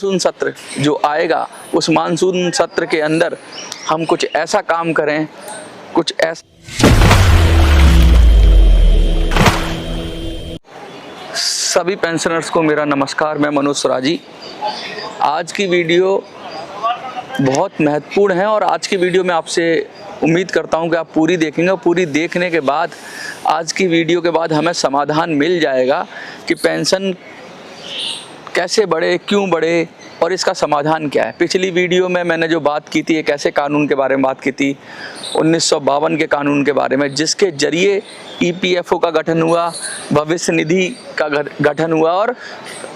Monsoon सत्र जो आएगा उस मानसून सत्र के अंदर हम कुछ ऐसा काम करें, कुछ ऐसा। सभी पेंशनर्स को मेरा नमस्कार। मैं मनोज स्वराजी। आज की वीडियो बहुत महत्वपूर्ण है और आज की वीडियो में आपसे उम्मीद करता हूं कि आप पूरी देखेंगे। पूरी देखने के बाद आज की वीडियो के बाद हमें समाधान मिल जाएगा कि पेंशन कैसे बढ़े, क्यों बढ़े और इसका समाधान क्या है। पिछली वीडियो में मैंने जो बात की थी एक ऐसे कानून के बारे में बात की थी 1952 के कानून के बारे में, जिसके जरिए ईपीएफओ का गठन हुआ, भविष्य निधि का गठन हुआ और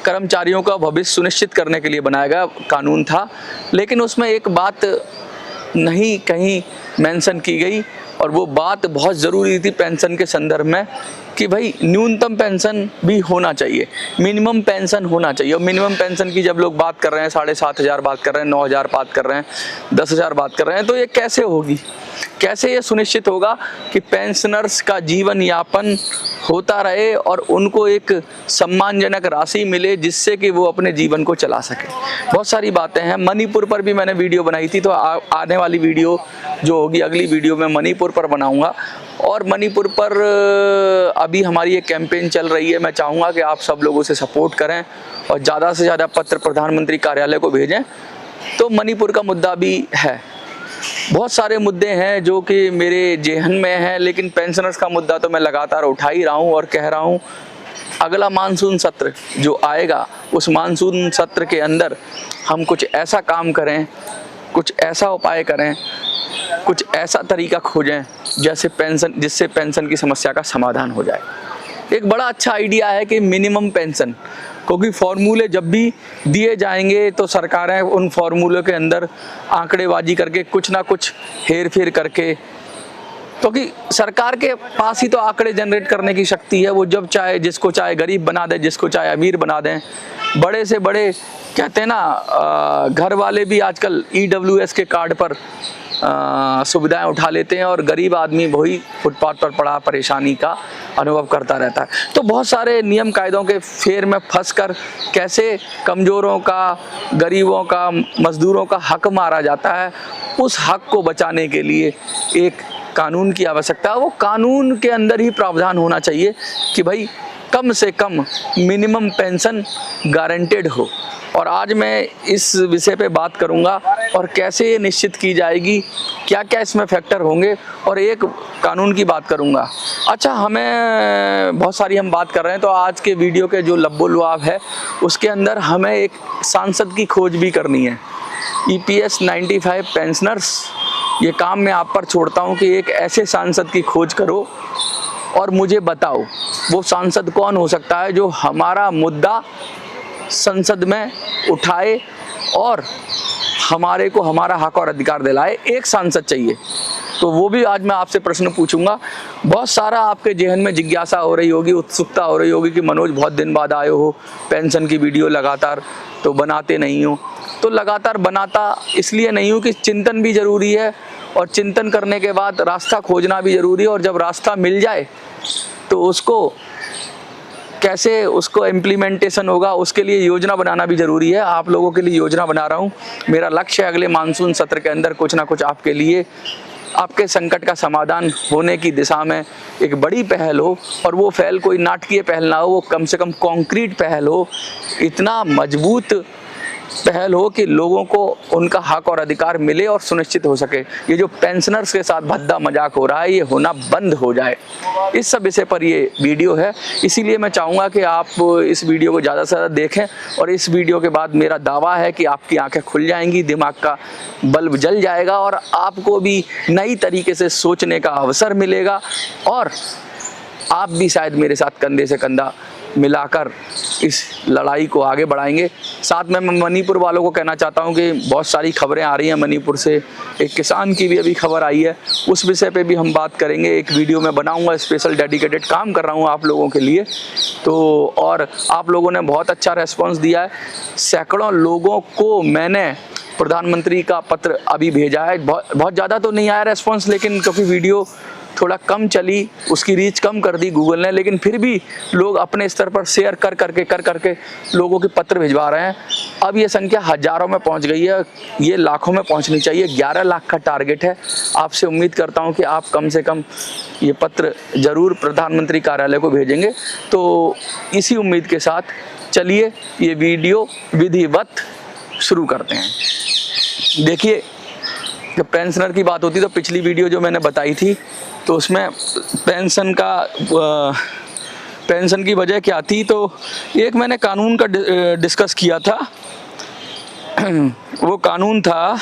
कर्मचारियों का भविष्य सुनिश्चित करने के लिए बनाया गया कानून था। लेकिन उसमें एक बात नहीं कहीं मेंशन की गई और वो बात बहुत ज़रूरी थी पेंशन के संदर्भ में कि भाई न्यूनतम पेंशन भी होना चाहिए, मिनिमम पेंशन होना चाहिए। और मिनिमम पेंशन की जब लोग बात कर रहे हैं 7,500 बात कर रहे हैं, 9,000 बात कर रहे हैं, 10,000 बात कर रहे हैं, तो ये कैसे होगी? कैसे ये सुनिश्चित होगा कि पेंशनर्स का जीवन यापन होता रहे और उनको एक सम्मानजनक राशि मिले जिससे कि वो अपने जीवन को चला सके। बहुत सारी बातें हैं। मणिपुर पर भी मैंने वीडियो बनाई थी, तो आने वाली वीडियो जो होगी अगली वीडियो में मणिपुर पर बनाऊंगा। और मणिपुर पर अभी हमारी एक कैंपेन चल रही है। मैं चाहूँगा कि आप सब लोगों से सपोर्ट करें और ज़्यादा से ज़्यादा पत्र प्रधानमंत्री कार्यालय को भेजें। तो मणिपुर का मुद्दा भी है। बहुत सारे मुद्दे हैं जो कि मेरे जेहन में हैं, लेकिन पेंशनर्स का मुद्दा तो मैं लगातार उठा ही रहा हूँ और कह रहा हूँ अगला मानसून सत्र जो आएगा उस मानसून सत्र के अंदर हम कुछ ऐसा काम करें, कुछ ऐसा उपाय करें, कुछ ऐसा तरीका खोजें जिससे पेंशन की समस्या का समाधान हो जाए। एक बड़ा अच्छा आइडिया है कि मिनिमम पेंशन, क्योंकि फॉर्मूले जब भी दिए जाएंगे तो सरकारें उन फॉर्मूलों के अंदर आंकड़ेबाजी करके कुछ ना कुछ हेर फेर करके, क्योंकि सरकार के पास ही तो आंकड़े जनरेट करने की शक्ति है। वो जब चाहे जिसको चाहे गरीब बना दे, जिसको चाहे अमीर बना दें। बड़े से बड़े कहते हैं ना, घर वाले भी आजकल EWS के कार्ड पर सुविधाएं उठा लेते हैं और गरीब आदमी वही फुटपाथ पर पड़ा परेशानी का अनुभव करता रहता है। तो बहुत सारे नियम कायदों के फेर में फंसकर कैसे कमज़ोरों का, गरीबों का, मजदूरों का हक मारा जाता है, उस हक को बचाने के लिए एक कानून की आवश्यकता है। वो कानून के अंदर ही प्रावधान होना चाहिए कि भाई कम से कम मिनिमम पेंशन गारंटेड हो। और आज मैं इस विषय पे बात करूंगा और कैसे ये निश्चित की जाएगी, क्या क्या इसमें फैक्टर होंगे, और एक कानून की बात करूंगा। अच्छा, हमें बहुत सारी हम बात कर रहे हैं, तो आज के वीडियो के जो लब्बो-लुआब है उसके अंदर हमें एक सांसद की खोज भी करनी है। EPS 95 पेंशनर्स, ये काम मैं आप पर छोड़ता हूँ कि एक ऐसे सांसद की खोज करो और मुझे बताओ वो सांसद कौन हो सकता है जो हमारा मुद्दा संसद में उठाए और हमारे को हमारा हक और अधिकार दिलाए। एक सांसद चाहिए। तो वो भी आज मैं आपसे प्रश्न पूछूंगा। बहुत सारा आपके जेहन में जिज्ञासा हो रही होगी, उत्सुकता हो रही होगी कि मनोज बहुत दिन बाद आए हो, पेंशन की वीडियो लगातार तो बनाते नहीं हो। तो लगातार बनाता इसलिए नहीं हूँ कि चिंतन भी ज़रूरी है और चिंतन करने के बाद रास्ता खोजना भी ज़रूरी है, और जब रास्ता मिल जाए तो उसको कैसे उसको इम्प्लीमेंटेशन होगा उसके लिए योजना बनाना भी ज़रूरी है। आप लोगों के लिए योजना बना रहा हूँ। मेरा लक्ष्य है अगले मानसून सत्र के अंदर कुछ ना कुछ आपके लिए, आपके संकट का समाधान होने की दिशा में एक बड़ी पहल हो, और वो पहल कोई नाटकीय पहल ना हो, वो कम से कम कॉन्क्रीट पहल हो, इतना मजबूत पहल हो कि लोगों को उनका हक और अधिकार मिले और सुनिश्चित हो सके। ये जो पेंशनर्स के साथ भद्दा मजाक हो रहा है ये होना बंद हो जाए। इस सब विषय पर ये वीडियो है, इसीलिए मैं चाहूँगा कि आप इस वीडियो को ज़्यादा से ज़्यादा देखें। और इस वीडियो के बाद मेरा दावा है कि आपकी आंखें खुल जाएंगी, दिमाग का बल्ब जल जाएगा और आपको भी नई तरीके से सोचने का अवसर मिलेगा, और आप भी शायद मेरे साथ कंधे से कंधा मिलाकर इस लड़ाई को आगे बढ़ाएंगे। साथ में मैं मणिपुर वालों को कहना चाहता हूं कि बहुत सारी खबरें आ रही हैं मणिपुर से। एक किसान की भी अभी खबर आई है, उस विषय पे भी हम बात करेंगे। एक वीडियो में बनाऊंगा, स्पेशल डेडिकेटेड काम कर रहा हूं आप लोगों के लिए। तो और आप लोगों ने बहुत अच्छा रेस्पॉन्स दिया है। सैकड़ों लोगों को मैंने प्रधानमंत्री का पत्र अभी भेजा है। बहुत ज़्यादा तो नहीं आया रेस्पॉन्स, लेकिन क्योंकि वीडियो थोड़ा कम चली, उसकी रीच कम कर दी गूगल ने, लेकिन फिर भी लोग अपने स्तर पर शेयर कर करके लोगों के पत्र भिजवा रहे हैं। अब ये संख्या हज़ारों में पहुंच गई है, ये लाखों में पहुंचनी चाहिए। 11 लाख का टारगेट है। आपसे उम्मीद करता हूं कि आप कम से कम ये पत्र ज़रूर प्रधानमंत्री कार्यालय को भेजेंगे। तो इसी उम्मीद के साथ चलिए ये वीडियो विधिवत शुरू करते हैं। देखिए, जब पेंशनर की बात होती तो पिछली वीडियो जो मैंने बताई थी तो उसमें पेंशन की वजह क्या थी, तो एक मैंने कानून का डिस्कस किया था। वो कानून था,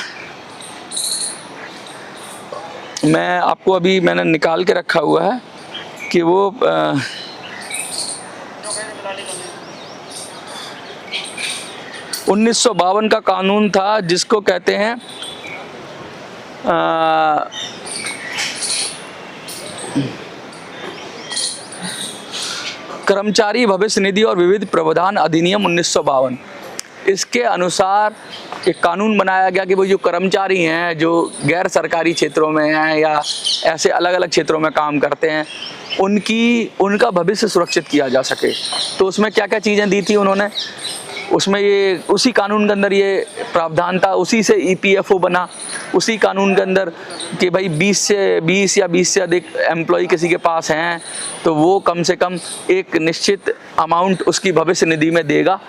मैं आपको अभी मैंने निकाल के रखा हुआ है कि वो 1952 का कानून था, जिसको कहते हैं कर्मचारी भविष्य निधि और विविध प्रावधान अधिनियम 1952। इसके अनुसार एक कानून बनाया गया कि वो जो कर्मचारी हैं जो गैर सरकारी क्षेत्रों में हैं या ऐसे अलग अलग क्षेत्रों में काम करते हैं, उनका भविष्य सुरक्षित किया जा सके। तो उसमें क्या क्या चीज़ें दी थी उन्होंने, उसमें ये उसी कानून के अंदर ये प्रावधान था, उसी से EPFO बना। उसी कानून के अंदर कि भाई 20 या 20 से अधिक एम्प्लॉय किसी के पास हैं तो वो कम से कम एक निश्चित अमाउंट उसकी भविष्य निधि में देगा,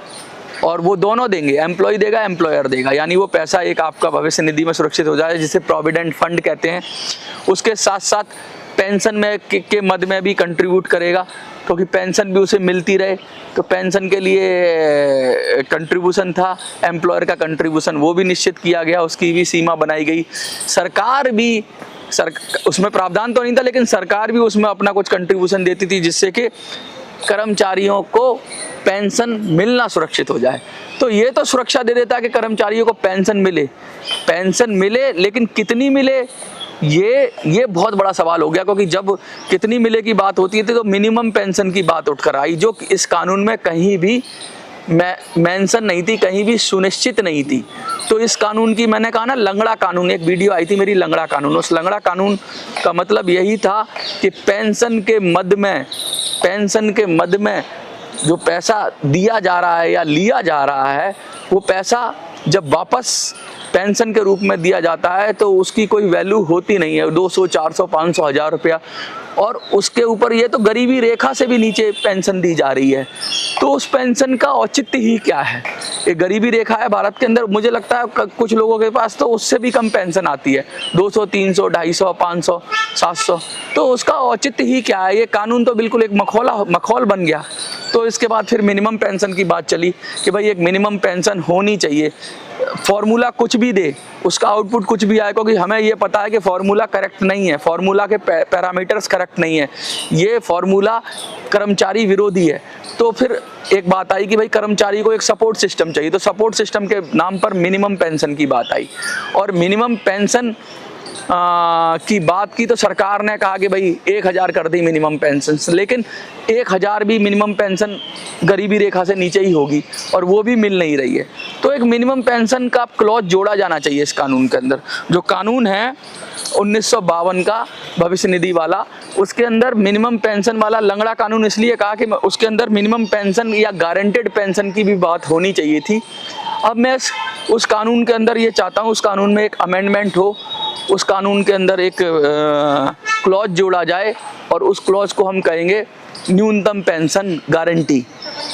और वो दोनों देंगे, एम्प्लॉय देगा, एम्प्लॉयर देगा, यानी वो पैसा एक आपका भविष्य निधि में सुरक्षित हो जाए, जिसे प्रोविडेंट फंड कहते हैं। उसके साथ साथ पेंशन में के मद में भी कंट्रीब्यूट करेगा, क्योंकि पेंशन भी उसे मिलती रहे। तो पेंशन के लिए कंट्रीब्यूशन था, एम्प्लॉयर का कंट्रीब्यूशन वो भी निश्चित किया गया, उसकी भी सीमा बनाई गई। सरकार भी उसमें प्रावधान तो नहीं था, लेकिन सरकार भी उसमें अपना कुछ कंट्रीब्यूशन देती थी, जिससे कि कर्मचारियों को पेंशन मिलना सुरक्षित हो जाए। तो ये तो सुरक्षा दे देता है कि कर्मचारियों को पेंशन मिले, लेकिन कितनी मिले ये बहुत बड़ा सवाल हो गया, क्योंकि जब कितनी मिले की बात होती थी तो मिनिमम पेंशन की बात उठकर आई, जो इस कानून में कहीं भी मेंशन नहीं थी, कहीं भी सुनिश्चित नहीं थी। तो इस कानून की, मैंने कहा ना लंगड़ा कानून, एक वीडियो आई थी मेरी लंगड़ा कानून, उस लंगड़ा कानून का मतलब यही था कि पेंशन के मद में जो पैसा दिया जा रहा है या लिया जा रहा है, वो पैसा जब वापस पेंशन के रूप में दिया जाता है तो उसकी कोई वैल्यू होती नहीं है। 200, 400, 500, 1000 रुपया, और उसके ऊपर ये तो गरीबी रेखा से भी नीचे पेंशन दी जा रही है। तो उस पेंशन का औचित्य ही क्या है? ये गरीबी रेखा है भारत के अंदर, मुझे लगता है कुछ लोगों के पास तो उससे भी कम पेंशन आती है, 200, 300, 250, 500, 700। तो उसका औचित्य ही क्या है? ये कानून तो बिल्कुल एक मखौल बन गया। तो इसके बाद फिर मिनिमम पेंशन की बात चली कि भाई एक मिनिमम पेंशन होनी चाहिए। फॉर्मूला कुछ भी दे, उसका आउटपुट कुछ भी आए, क्योंकि हमें ये पता है कि फॉर्मूला करेक्ट नहीं है, फॉर्मूला के पैरामीटर्स करेक्ट नहीं है, ये फॉर्मूला कर्मचारी विरोधी है। तो फिर एक बात आई कि भाई कर्मचारी को एक सपोर्ट सिस्टम चाहिए, तो सपोर्ट सिस्टम के नाम पर मिनिमम पेंशन की बात आई, और मिनिमम पेंशन की बात की तो सरकार ने कहा कि भाई 1000 कर दी मिनिमम पेंशन, लेकिन 1000 भी मिनिमम पेंशन गरीबी रेखा से नीचे ही होगी, और वो भी मिल नहीं रही है। तो एक मिनिमम पेंशन का क्लॉज जोड़ा जाना चाहिए इस कानून के अंदर। जो कानून है 1952 का भविष्य निधि वाला, उसके अंदर मिनिमम पेंशन वाला लंगड़ा कानून इसलिए कहा कि उसके अंदर मिनिमम पेंशन या गारंटेड पेंशन की भी बात होनी चाहिए थी। अब मैं उस कानून के अंदर ये चाहता हूँ, उस कानून में एक अमेंडमेंट हो, उस कानून के अंदर एक क्लॉज जोड़ा जाए, और उस क्लॉज को हम कहेंगे न्यूनतम पेंशन गारंटी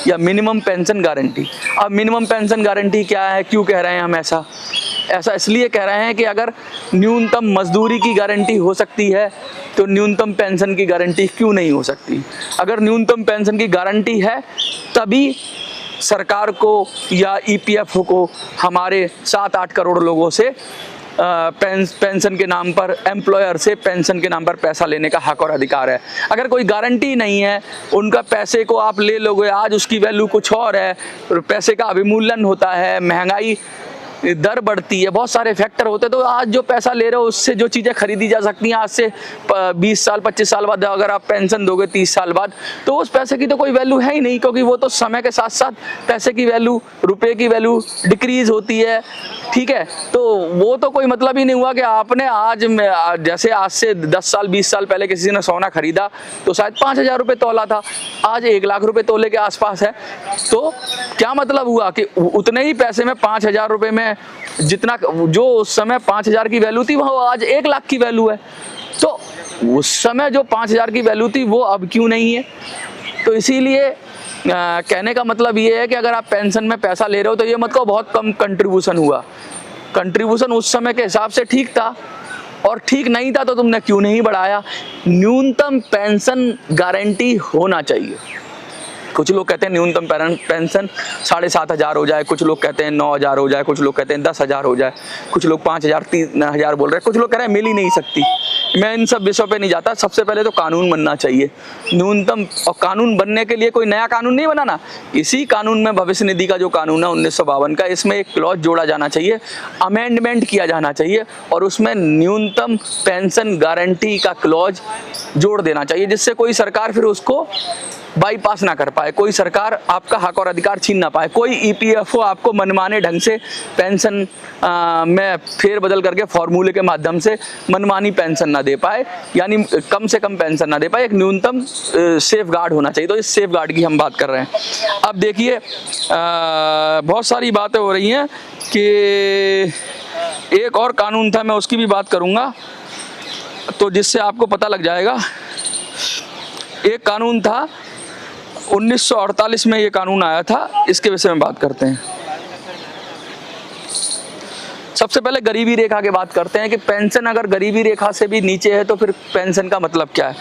या मिनिमम पेंशन गारंटी। अब मिनिमम पेंशन गारंटी क्या है, क्यों कह रहे हैं हम ऐसा इसलिए कह रहे हैं कि अगर न्यूनतम मजदूरी की गारंटी हो सकती है तो न्यूनतम पेंशन की गारंटी क्यों नहीं हो सकती? अगर न्यूनतम पेंशन की गारंटी है तभी सरकार को या EPFO को हमारे 7-8 करोड़ लोगों से पेंशन के नाम पर, एम्प्लॉयर से पेंशन के नाम पर पैसा लेने का हक और अधिकार है। अगर कोई गारंटी नहीं है, उनका पैसे को आप ले लोगे, आज उसकी वैल्यू कुछ और है, पैसे का अवमूल्यन होता है, महंगाई दर बढ़ती है, बहुत सारे फैक्टर होते हैं। तो आज जो पैसा ले रहे हो उससे जो चीज़ें खरीदी जा सकती हैं, आज से 20 साल 25 साल बाद अगर आप पेंशन दोगे 30 साल बाद, तो उस पैसे की तो कोई वैल्यू है ही नहीं, क्योंकि वो तो समय के साथ साथ पैसे की वैल्यू, रुपए की वैल्यू डिक्रीज होती है। ठीक है, तो वो तो कोई मतलब ही नहीं हुआ कि आपने आज जैसे आज से 10 साल 20 साल पहले किसी ने सोना खरीदा तो शायद 5,000 रुपये तोला था, आज 1 लाख रुपए तोले के आसपास है। तो क्या मतलब हुआ कि उतने ही पैसे में 5,000 रुपये में जितना जो उस समय 5,000 की वैल्यू थी वो आज 1 लाख की वैल्यू है। तो उस समय जो 5,000 की वैल्यू थी वो अब क्यों नहीं है? तो इसीलिए कहने का मतलब ये है कि अगर आप पेंशन में पैसा ले रहे हो तो ये मत कहो बहुत कम कंट्रीब्यूशन हुआ। कंट्रीब्यूशन उस समय के हिसाब से ठीक था, और ठीक नहीं था तो तुमने क्यों नहीं बढ़ाया? न्यूनतम पेंशन गारंटी होना चाहिए। कुछ लोग कहते हैं न्यूनतम पेंशन 7,500 हो जाए, कुछ लोग कहते हैं 9,000 हो जाए, कुछ लोग कहते हैं 10,000 हो जाए, कुछ लोग 5,000 3,000 बोल रहे हैं, कुछ लोग कह रहे हैं मिल ही नहीं सकती। मैं इन सब विषयों पे नहीं जाता। सबसे पहले तो कानून बनना चाहिए न्यूनतम, और कानून बनने के लिए कोई नया कानून नहीं बनाना। इसी कानून में भविष्य निधि का जो कानून है 1952 का, इसमें एक क्लॉज जोड़ा जाना चाहिए, अमेंडमेंट किया जाना चाहिए, और उसमें न्यूनतम पेंशन गारंटी का क्लॉज जोड़ देना चाहिए, जिससे कोई सरकार फिर उसको बाईपास ना कर पाए, कोई सरकार आपका हक और अधिकार छीन ना पाए, कोई ईपीएफओ आपको मनमाने ढंग से पेंशन में फेरबदल करके फॉर्मूले के माध्यम से मनमानी पेंशन ना दे पाए, यानी कम से कम पेंशन ना दे पाए। एक न्यूनतम सेफ गार्ड होना चाहिए। तो इस सेफ गार्ड की हम बात कर रहे हैं। अब देखिए बहुत सारी बातें हो रही हैं कि एक और कानून था, मैं उसकी भी बात करूँगा तो जिससे आपको पता लग जाएगा। एक कानून था 1948 में, ये कानून आया था, इसके विषय में बात करते हैं। सबसे पहले गरीबी रेखा की बात करते हैं कि पेंशन अगर गरीबी रेखा से भी नीचे है तो फिर पेंशन का मतलब क्या है।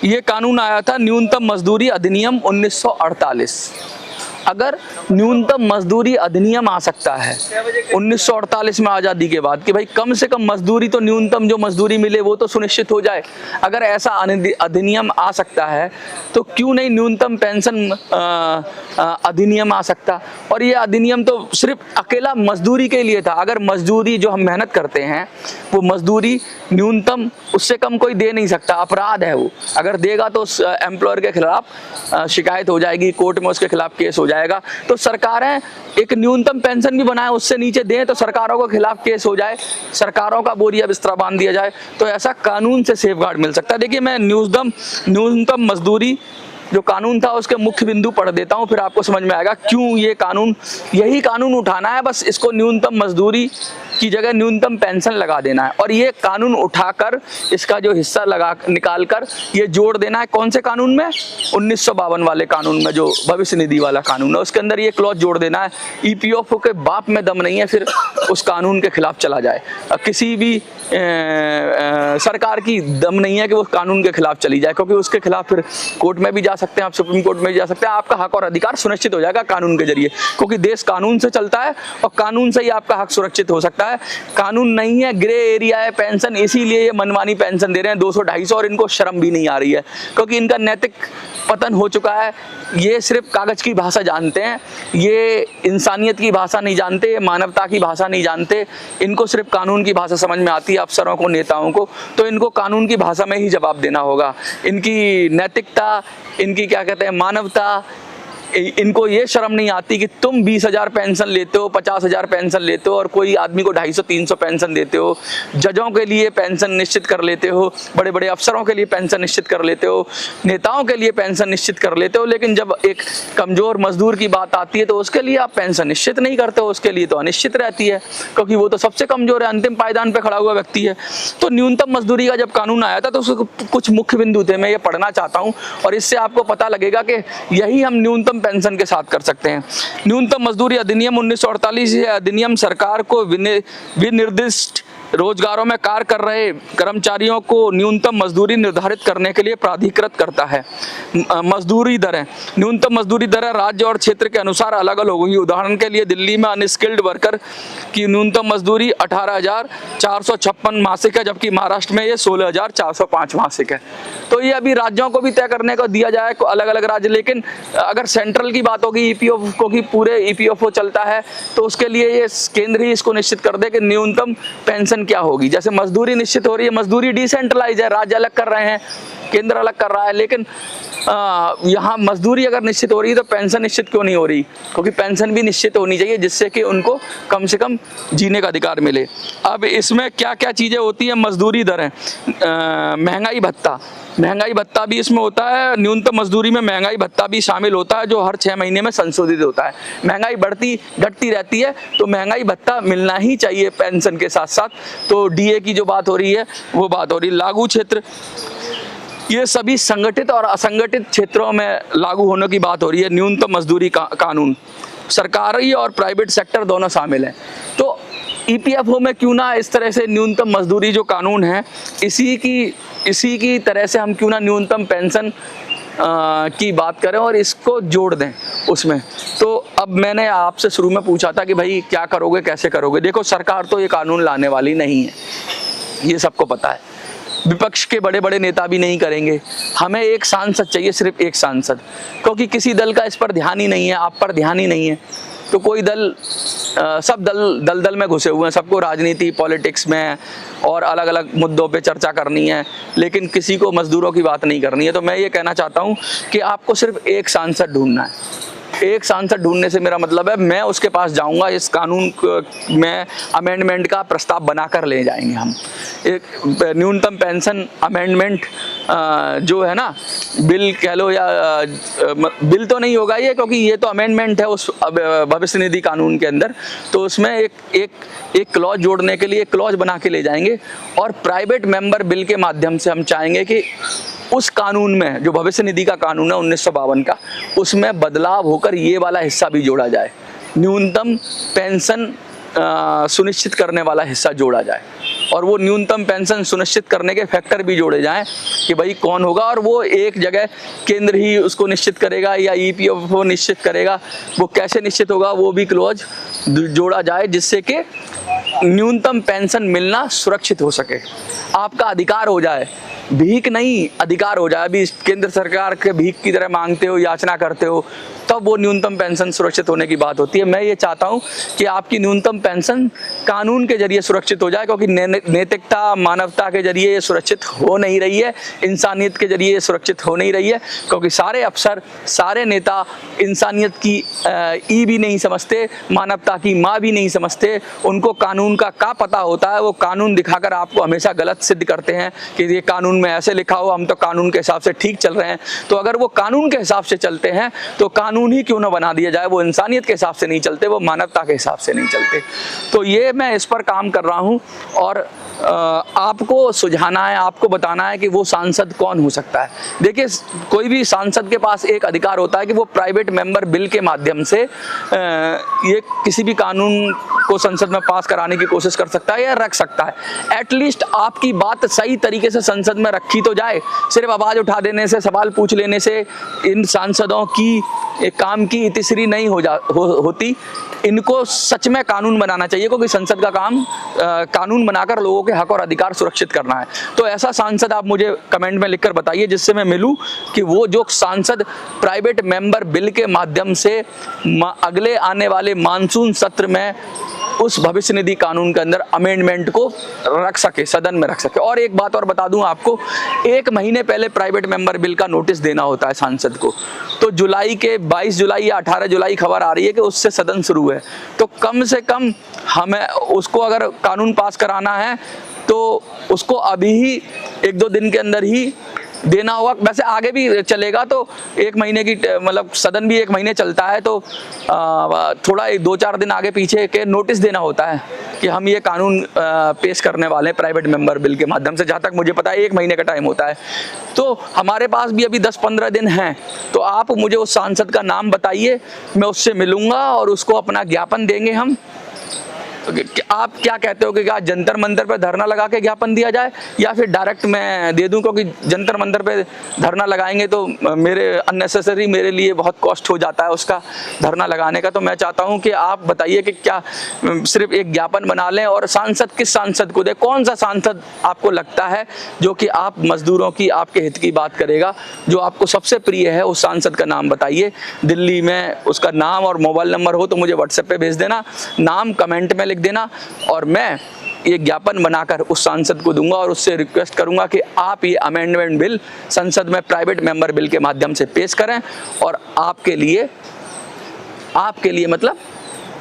ये कानून आया था न्यूनतम मजदूरी अधिनियम 1948। अगर न्यूनतम मजदूरी अधिनियम आ सकता है 1948 में आज़ादी के बाद कि भाई कम से कम मजदूरी तो न्यूनतम जो मजदूरी मिले वो तो सुनिश्चित हो जाए, अगर ऐसा अधिनियम आ सकता है तो क्यों नहीं न्यूनतम पेंशन अधिनियम आ सकता। और ये अधिनियम तो सिर्फ अकेला मजदूरी के लिए था। अगर मजदूरी जो हम मेहनत करते हैं वो मजदूरी न्यूनतम उससे कम कोई दे नहीं सकता, अपराध है वो। अगर देगा तो एम्प्लॉयर के खिलाफ शिकायत हो जाएगी, कोर्ट में उसके खिलाफ केस हो जाएगा। तो सरकारें एक न्यूनतम पेंशन भी बनाए, उससे नीचे दें तो सरकारों के खिलाफ केस हो जाए, सरकारों का बोरिया बिस्तरा बांध दिया जाए, तो ऐसा कानून से सेफगार्ड मिल सकता है। देखिए मैं न्यूनतम मजदूरी जो कानून था उसके मुख्य बिंदु पढ़ देता हूँ, फिर आपको समझ में आएगा क्यों ये कानून, यही कानून उठाना है, बस इसको न्यूनतम मजदूरी की जगह न्यूनतम पेंशन लगा देना है। और ये कानून उठाकर इसका जो हिस्सा निकाल कर ये जोड़ देना है कौन से कानून में, 1952 वाले कानून में, जो भविष्य निधि वाला कानून है, उसके अंदर ये क्लॉज जोड़ देना है। ईपीएफओ के बाप में दम नहीं है फिर उस कानून के खिलाफ चला जाए, किसी भी सरकार की दम नहीं है कि वो कानून के खिलाफ चली जाए, क्योंकि उसके खिलाफ फिर कोर्ट में भी जा सकते हैं, आप सुप्रीम कोर्ट में भी जा सकते हैं, आपका हक और अधिकार सुनिश्चित हो जाएगा कानून के जरिए, क्योंकि देश कानून से चलता है और कानून से ही आपका हक सुरक्षित हो सकता है। कानून नहीं है, ग्रे एरिया है पेंशन, इसीलिए ये मनमानी पेंशन दे रहे हैं 200-250, और इनको शर्म भी नहीं आ रही है क्योंकि इनका नैतिक पतन हो चुका है। ये सिर्फ कागज की भाषा जानते हैं, ये इंसानियत की भाषा नहीं जानते, ये मानवता की भाषा नहीं जानते, इनको सिर्फ कानून की भाषा समझ में आती है अफसरों को, नेताओं को। तो इनको कानून की भाषा में ही जवाब देना होगा। इनकी नैतिकता, इनकी क्या कहते हैं मानवता, इनको ये शर्म नहीं आती कि तुम 20,000 पेंशन लेते हो, 50,000 पेंशन लेते हो और कोई आदमी को 250-300 पेंशन देते हो, जजों के लिए पेंशन निश्चित कर लेते हो, बड़े बड़े अफसरों के लिए पेंशन निश्चित कर लेते हो, नेताओं के लिए पेंशन निश्चित कर लेते हो, लेकिन जब एक कमज़ोर मजदूर की बात आती है तो उसके लिए आप पेंशन निश्चित नहीं करते हो, उसके लिए तो अनिश्चित रहती है, क्योंकि वो तो सबसे कमज़ोर है, अंतिम पायदान पर खड़ा हुआ व्यक्ति है। तो न्यूनतम मजदूरी का जब कानून आया था तो उसके कुछ मुख्य बिंदु थे, मैं ये पढ़ना चाहता हूँ और इससे आपको पता लगेगा कि यही हम न्यूनतम पेंशन के साथ कर सकते हैं। न्यूनतम मजदूरी अधिनियम 1948 अधिनियम सरकार को विनिर्दिष्ट रोजगारों में कार्य कर रहे कर्मचारियों को न्यूनतम मजदूरी निर्धारित करने के लिए प्राधिकृत करता है। मजदूरी दरें, न्यूनतम मजदूरी दरें राज्य और क्षेत्र के अनुसार अलग अलग होगी। उदाहरण के लिए दिल्ली में अनस्किल्ड वर्कर की न्यूनतम मजदूरी 18,456 मासिक है, जबकि महाराष्ट्र में ये 16,405 मासिक है। तो ये अभी राज्यों को भी तय करने को दिया जाए, अलग अलग राज्य। लेकिन अगर सेंट्रल की बात होगी, ईपीएफओ की, पूरे ईपीएफओ चलता है, तो उसके लिए ये केंद्र ही इसको निश्चित कर दे कि न्यूनतम पेंशन क्या होगी। जैसे मजदूरी निश्चित हो रही है, मजदूरी डिसेंट्रलाइज है, राज्य अलग कर रहे हैं, केंद्र अलग कर रहा है, लेकिन यहाँ मजदूरी अगर निश्चित हो रही है तो पेंशन निश्चित क्यों नहीं हो रही? क्योंकि पेंशन भी निश्चित होनी चाहिए, जिससे कि उनको कम से कम जीने का अधिकार मिले। अब इसमें क्या क्या चीज़ें होती हैं? मजदूरी दरें, महंगाई भत्ता, महंगाई भत्ता भी इसमें होता है। न्यूनतम मजदूरी में महंगाई भत्ता भी शामिल होता है, जो हर 6 महीने में संशोधित होता है। महंगाई बढ़ती घटती रहती है, तो महंगाई भत्ता मिलना ही चाहिए पेंशन के साथ साथ। तो डीए की जो बात हो रही है वो बात हो रही है। लागू क्षेत्र, ये सभी संगठित और असंगठित क्षेत्रों में लागू होने की बात हो रही है। न्यूनतम मजदूरी कानून, सरकारी और प्राइवेट सेक्टर दोनों शामिल हैं। तो ईपीएफओ में क्यों ना इस तरह से न्यूनतम मजदूरी जो कानून है, इसी की तरह से हम क्यों ना न्यूनतम पेंशन की बात करें और इसको जोड़ दें उसमें। तो अब मैंने आपसे शुरू में पूछा था कि भाई क्या करोगे, कैसे करोगे? देखो, सरकार तो ये कानून लाने वाली नहीं है, ये सबको पता है। विपक्ष के बड़े बड़े नेता भी नहीं करेंगे। हमें एक सांसद चाहिए, सिर्फ एक सांसद, क्योंकि किसी दल का इस पर ध्यान ही नहीं है, आप पर ध्यान ही नहीं है। तो कोई दल, सब दल में घुसे हुए हैं, सबको राजनीति, पॉलिटिक्स में और अलग अलग मुद्दों पे चर्चा करनी है, लेकिन किसी को मजदूरों की बात नहीं करनी है। तो मैं ये कहना चाहता हूँ कि आपको सिर्फ एक सांसद ढूंढना है। एक सांसद ढूंढने से मेरा मतलब है मैं उसके पास जाऊंगा, इस कानून में अमेंडमेंट का प्रस्ताव बनाकर ले जाएंगे हम। एक न्यूनतम पेंशन अमेंडमेंट जो है ना, बिल कह लो या बिल तो नहीं होगा ये, क्योंकि ये तो अमेंडमेंट है उस भविष्य निधि कानून के अंदर। तो उसमें एक क्लॉज जोड़ने के लिए एक क्लॉज बना के ले जाएंगे, और प्राइवेट मेंबर बिल के माध्यम से हम चाहेंगे कि उस कानून में, जो भविष्य निधि का कानून है 1952 का, उसमें बदलाव होकर ये वाला हिस्सा भी जोड़ा जाए, न्यूनतम पेंशन सुनिश्चित करने वाला हिस्सा जोड़ा जाए। और वो न्यूनतम पेंशन सुनिश्चित करने के फैक्टर भी जोड़े जाएं कि भाई कौन होगा, और वो एक जगह केंद्र ही उसको निश्चित करेगा या ईपीएफओ निश्चित करेगा। वो कैसे निश्चित होगा वो भी क्लॉज जोड़ा जाए, जिससे कि न्यूनतम पेंशन मिलना सुरक्षित हो सके, आपका अधिकार हो जाए, भीख नहीं अधिकार हो जाए। अभी केंद्र सरकार के भीख की तरह मांगते हो, याचना करते हो, तब वो न्यूनतम पेंशन सुरक्षित होने की बात होती है। मैं ये चाहता हूँ कि आपकी न्यूनतम पेंशन कानून के जरिए सुरक्षित हो जाए, क्योंकि नैतिकता, मानवता के जरिए ये सुरक्षित हो नहीं रही है, इंसानियत के जरिए ये सुरक्षित हो नहीं रही है, क्योंकि सारे अफसर, सारे नेता इंसानियत की ई भी नहीं समझते, मानवता की माँ भी नहीं समझते। उनको कानून का क्या पता होता है? वो कानून दिखाकर आपको हमेशा गलत सिद्ध करते हैं कि ये कानून में ऐसे लिखा हो, हम तो कानून के हिसाब से ठीक चल रहे हैं। तो अगर वो कानून के हिसाब से चलते हैं तो कानून ही क्यों ना बना दिया जाए। वो इंसानियत के हिसाब से नहीं चलते, वो मानवता के हिसाब से नहीं चलते। तो ये मैं इस पर काम कर रहा हूँ, और आपको सुझाना है, आपको बताना है कि वो सांसद कौन हो सकता है। देखिए, कोई भी सांसद के पास एक अधिकार होता है कि वो प्राइवेट मेंबर बिल के माध्यम से ये किसी भी कानून को संसद में पास कराने की कोशिश कर सकता है या रख सकता है। एटलीस्ट आपकी बात सही तरीके से संसद में रखी तो जाए। सिर्फ आवाज उठा देने से, सवाल पूछ लेने से इन सांसदों की काम की इतिश्री नहीं होती। इनको सच में कानून बनाना चाहिए, क्योंकि संसद का काम कानून बनाकर लोगों के हक और अधिकार सुरक्षित करना है। तो ऐसा सांसद आप मुझे कमेंट में लिखकर बताइए, जिससे मैं मिलूं कि वो जो सांसद प्राइवेट मेंबर बिल के माध्यम से अगले आने वाले मानसून सत्र में उस भविष्य निधि कानून के अंदर अमेंडमेंट को रख सके, सदन में रख सके। और एक बात और बता दूं आपको, 1 महीने पहले प्राइवेट मेंबर बिल का नोटिस देना होता है सांसद को। तो जुलाई के 22 जुलाई या 18 जुलाई खबर आ रही है कि उससे सदन शुरू है। तो कम से कम हमें उसको अगर कानून पास कराना है तो उसको अभी ही 1-2 दिन के अंदर ही देना होगा। वैसे आगे भी चलेगा तो 1 महीने की, मतलब सदन भी 1 महीने चलता है, तो थोड़ा 2-4 दिन आगे पीछे के नोटिस देना होता है कि हम ये कानून पेश करने वाले हैं प्राइवेट मेंबर बिल के माध्यम से। जहाँ तक मुझे पता है 1 महीने का टाइम होता है। तो हमारे पास भी अभी 10-15 दिन हैं। तो आप मुझे उस सांसद का नाम बताइए, मैं उससे मिलूंगा और उसको अपना ज्ञापन देंगे हम, आप क्या कहते हो कि क्या जंतर मंतर पे धरना लगा के ज्ञापन दिया जाए या फिर डायरेक्ट मैं दे दूं, क्योंकि जंतर मंतर पे धरना लगाएंगे तो मेरे अननेसेसरी मेरे लिए बहुत कॉस्ट हो जाता है उसका धरना लगाने का। तो मैं चाहता हूं कि आप बताइए कि क्या सिर्फ एक ज्ञापन बना लें और सांसद किस सांसद को दे, कौन सा सांसद आपको लगता है जो कि आप मजदूरों की आपके हित की बात करेगा, जो आपको सबसे प्रिय है उस सांसद का नाम बताइए। दिल्ली में उसका नाम और मोबाइल नंबर हो तो मुझे व्हाट्सएप पे भेज देना, नाम कमेंट में लिख देना और मैं ये ज्ञापन बनाकर उस सांसद को दूंगा और उससे रिक्वेस्ट करूंगा कि आप ये अमेंडमेंट बिल संसद में प्राइवेट मेंबर बिल के माध्यम से पेश करें और आपके लिए मतलब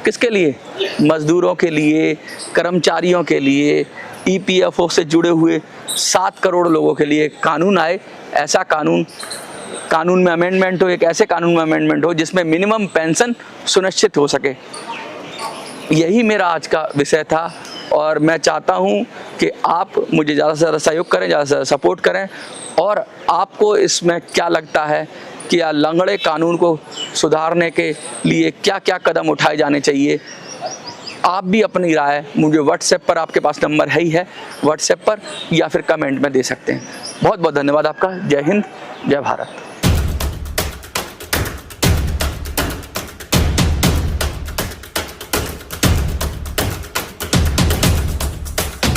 किसके लिए, मजदूरों के लिए, कर्मचारियों के लिए, ईपीएफओ से जुड़े हुए 7 करोड़ लोगों के लिए कानून आए। ऐसा कानून में अमेंडमेंट हो, एक ऐसे कानून में अमेंडमेंट हो जिसमें मिनिमम पेंशन सुनिश्चित हो सके। यही मेरा आज का विषय था और मैं चाहता हूं कि आप मुझे ज़्यादा से ज़्यादा सहयोग करें, ज़्यादा से ज़्यादा सपोर्ट करें। और आपको इसमें क्या लगता है कि लंगड़े कानून को सुधारने के लिए क्या क्या कदम उठाए जाने चाहिए, आप भी अपनी राय मुझे व्हाट्सएप पर, आपके पास नंबर है ही है, व्हाट्सएप पर या फिर कमेंट में दे सकते हैं। बहुत बहुत धन्यवाद आपका। जय हिंद, जय भारत।